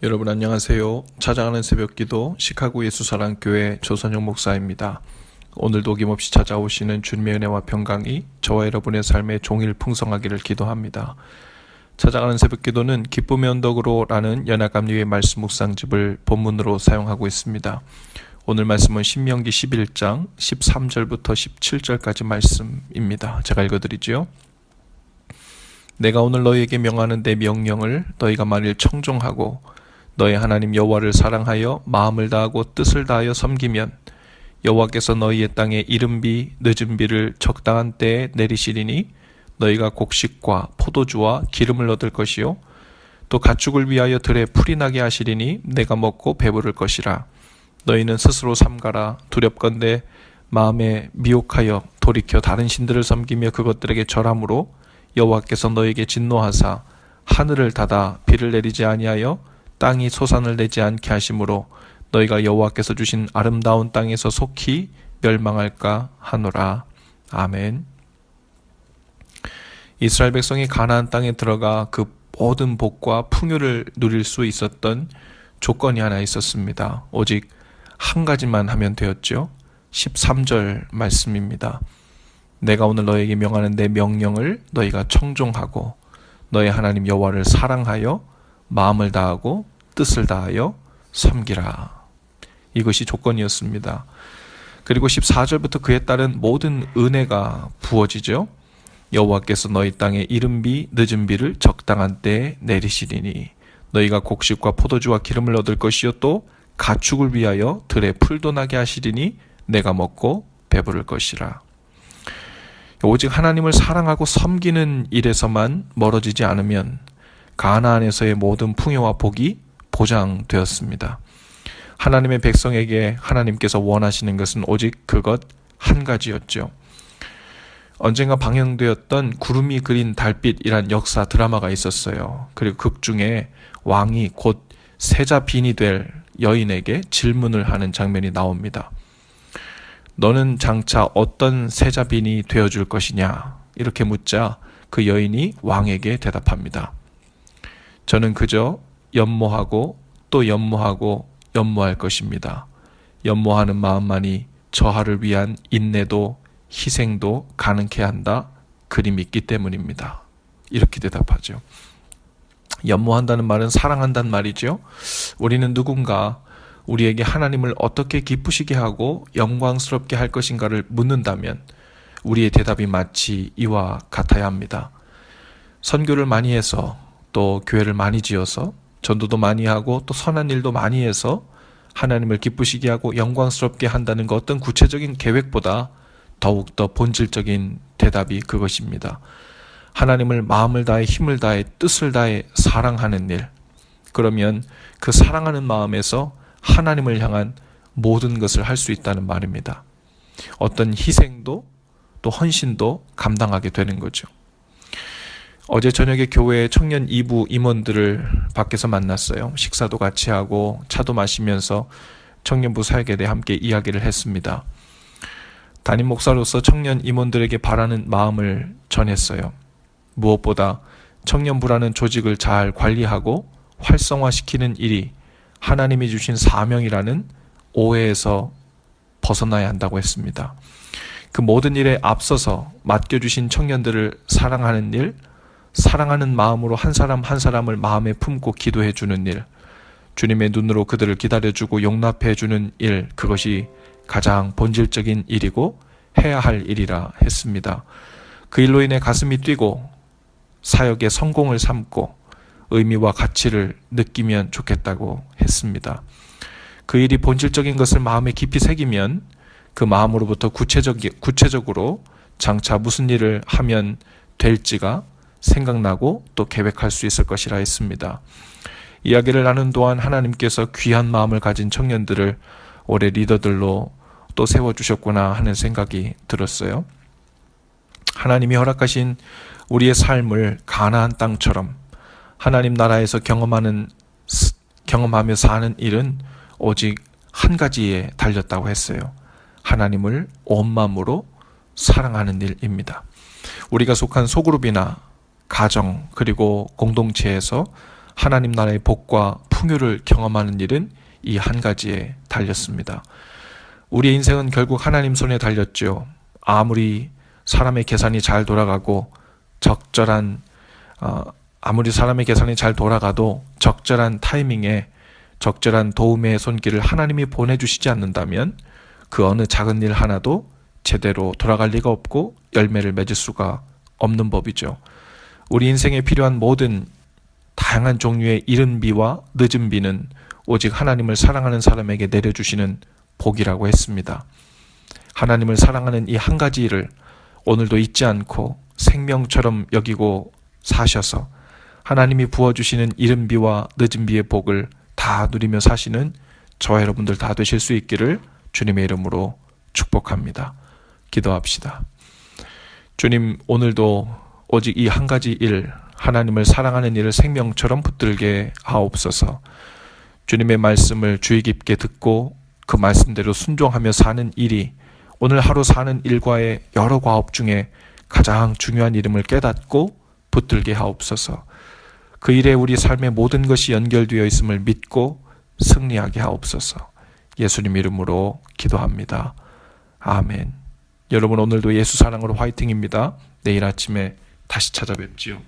여러분 안녕하세요. 찾아가는 새벽기도 시카고 예수사랑교회 조선영 목사입니다. 오늘도 어김없이 찾아오시는 주님의 은혜와 평강이 저와 여러분의 삶에 종일 풍성하기를 기도합니다. 찾아가는 새벽기도는 기쁨의 언덕으로 라는 연합감리회 말씀 묵상집을 본문으로 사용하고 있습니다. 오늘 말씀은 신명기 11장 13절부터 17절까지 말씀입니다. 제가 읽어드리죠. 내가 오늘 너희에게 명하는 내 명령을 너희가 만일 청종하고 너희 하나님 여호와를 사랑하여 마음을 다하고 뜻을 다하여 섬기면 여호와께서 너희의 땅에 이른비 늦은비를 적당한 때에 내리시리니 너희가 곡식과 포도주와 기름을 얻을 것이요 또 가축을 위하여 들에 풀이 나게 하시리니 내가 먹고 배부를 것이라. 너희는 스스로 삼가라. 두렵건대 마음에 미혹하여 돌이켜 다른 신들을 섬기며 그것들에게 절함으로 여호와께서 너희에게 진노하사 하늘을 닫아 비를 내리지 아니하여 땅이 소산을 내지 않게 하심으로 너희가 여호와께서 주신 아름다운 땅에서 속히 멸망할까 하노라. 아멘. 이스라엘 백성이 가나안 땅에 들어가 그 모든 복과 풍요를 누릴 수 있었던 조건이 하나 있었습니다. 오직 한 가지만 하면 되었죠. 13절 말씀입니다. 내가 오늘 너에게 명하는 내 명령을 너희가 청종하고 너희 하나님 여호와를 사랑하여 마음을 다하고 뜻을 다하여 섬기라. 이것이 조건이었습니다. 그리고 14절부터 그에 따른 모든 은혜가 부어지죠. 여호와께서 너희 땅에 이른비 늦은비를 적당한 때에 내리시리니 너희가 곡식과 포도주와 기름을 얻을 것이요 또 가축을 위하여 들에 풀도 나게 하시리니 내가 먹고 배부를 것이라. 오직 하나님을 사랑하고 섬기는 일에서만 멀어지지 않으면 가나안에서의 모든 풍요와 복이 보장되었습니다. 하나님의 백성에게 하나님께서 원하시는 것은 오직 그것 한 가지였죠. 언젠가 방영되었던 구름이 그린 달빛이란 역사 드라마가 있었어요. 그리고 극 중에 왕이 곧 세자빈이 될 여인에게 질문을 하는 장면이 나옵니다. 너는 장차 어떤 세자빈이 되어줄 것이냐? 이렇게 묻자 그 여인이 왕에게 대답합니다. 저는 그저 연모하고 또 연모하고 연모할 것입니다. 연모하는 마음만이 저하를 위한 인내도 희생도 가능케 한다. 그리 믿기 때문입니다. 이렇게 대답하죠. 연모한다는 말은 사랑한다는 말이죠. 우리는 누군가 우리에게 하나님을 어떻게 기쁘시게 하고 영광스럽게 할 것인가를 묻는다면 우리의 대답이 마치 이와 같아야 합니다. 선교를 많이 해서 또 교회를 많이 지어서 전도도 많이 하고 또 선한 일도 많이 해서 하나님을 기쁘시게 하고 영광스럽게 한다는 것 어떤 구체적인 계획보다 더욱더 본질적인 대답이 그것입니다. 하나님을 마음을 다해 힘을 다해 뜻을 다해 사랑하는 일. 그러면 그 사랑하는 마음에서 하나님을 향한 모든 것을 할 수 있다는 말입니다. 어떤 희생도 또 헌신도 감당하게 되는 거죠. 어제 저녁에 교회 청년 2부 임원들을 밖에서 만났어요. 식사도 같이 하고 차도 마시면서 청년부 사역에 대해 함께 이야기를 했습니다. 담임 목사로서 청년 임원들에게 바라는 마음을 전했어요. 무엇보다 청년부라는 조직을 잘 관리하고 활성화시키는 일이 하나님이 주신 사명이라는 오해에서 벗어나야 한다고 했습니다. 그 모든 일에 앞서서 맡겨주신 청년들을 사랑하는 일, 사랑하는 마음으로 한 사람 한 사람을 마음에 품고 기도해 주는 일, 주님의 눈으로 그들을 기다려주고 용납해 주는 일, 그것이 가장 본질적인 일이고 해야 할 일이라 했습니다. 그 일로 인해 가슴이 뛰고 사역의 성공을 삼고 의미와 가치를 느끼면 좋겠다고 했습니다. 그 일이 본질적인 것을 마음에 깊이 새기면 그 마음으로부터 구체적으로 장차 무슨 일을 하면 될지가 생각나고 또 계획할 수 있을 것이라 했습니다. 이야기를 나눈 동안 하나님께서 귀한 마음을 가진 청년들을 올해 리더들로 또 세워주셨구나 하는 생각이 들었어요. 하나님이 허락하신 우리의 삶을 가나안 땅처럼 하나님 나라에서 경험하며 사는 일은 오직 한 가지에 달렸다고 했어요. 하나님을 온 마음으로 사랑하는 일입니다. 우리가 속한 소그룹이나 가정 그리고 공동체에서 하나님 나라의 복과 풍요를 경험하는 일은 이 한 가지에 달렸습니다. 우리의 인생은 결국 하나님 손에 달렸죠. 아무리 사람의 계산이 잘 돌아가고 아무리 사람의 계산이 잘 돌아가도 적절한 타이밍에 적절한 도움의 손길을 하나님이 보내주시지 않는다면 그 어느 작은 일 하나도 제대로 돌아갈 리가 없고 열매를 맺을 수가 없는 법이죠. 우리 인생에 필요한 모든 다양한 종류의 이른 비와 늦은 비는 오직 하나님을 사랑하는 사람에게 내려주시는 복이라고 했습니다. 하나님을 사랑하는 이 한 가지 일을 오늘도 잊지 않고 생명처럼 여기고 사셔서 하나님이 부어주시는 이른 비와 늦은 비의 복을 다 누리며 사시는 저와 여러분들 다 되실 수 있기를 주님의 이름으로 축복합니다. 기도합시다. 주님, 오늘도 오직 이 한 가지 일, 하나님을 사랑하는 일을 생명처럼 붙들게 하옵소서. 주님의 말씀을 주의 깊게 듣고 그 말씀대로 순종하며 사는 일이 오늘 하루 사는 일과의 여러 과업 중에 가장 중요한 이름을 깨닫고 붙들게 하옵소서. 그 일에 우리 삶의 모든 것이 연결되어 있음을 믿고 승리하게 하옵소서. 예수님 이름으로 기도합니다. 아멘. 여러분, 오늘도 예수 사랑으로 화이팅입니다. 내일 아침에 다시 찾아뵙지요.